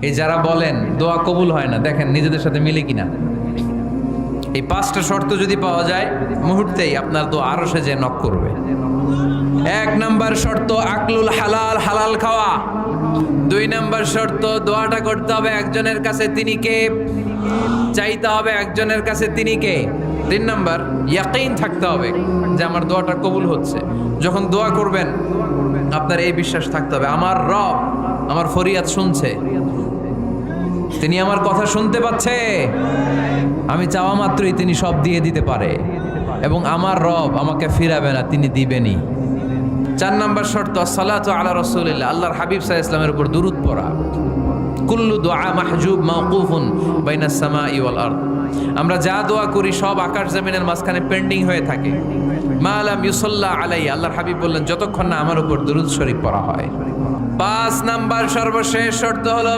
এই যারা বলেন দোয়া কবুল হয় না, দেখেন নিজেদের সাথে মিলে কিনা। এই 5টা শর্ত যদি পাওয়া যায়, মুহূর্তেই আপনার দোয়া আরশে যে নক করবে। 1 নাম্বার শর্ত আকলুল হালাল, হালাল খাওয়া। 2 নাম্বার শর্ত দোয়াটা করতে হবে একজনের কাছে, তিনি কে? চাইতে হবে একজনের কাছে, তিনি কে? 3 নাম্বার ইয়াকিন থাকতে হবে যে আমার দোয়াটা কবুল হচ্ছে। যখন দোয়া করবেন আপনার এই বিশ্বাস থাকতে হবে, আমার রব আমার ফরিয়াদ শুনছে, তিনি আমার কথা শুনতে পাচ্ছে, আমি চাওয়া মাত্রই তিনি সব দিয়ে দিতে পারে, এবং আমার রব আমাকে ফিরাবে না, তিনি দিবেনই। 4 নাম্বার শর্ত সালাতু আলা রাসূলিল্লাহ, আল্লাহর হাবিব সাল্লাল্লাহু আলাইহি ওয়াসাল্লামের উপর দুরূদ পড়া। কুল্লু দুআ মাহজুব মাওকুফুন বাইনাস সামাই ওয়াল আরদ, আমরা যা দোয়া করি সব আকাশ জমিনের মাঝখানে পেন্ডিং হয়ে থাকে। মা লাম ইউসাল্লা আলাইহি, আল্লাহর হাবিব বললেন যতক্ষণ না আমার উপর দুরূদ শরীফ পড়া হয়। 5 নাম্বার সর্বশেষ শর্ত হলো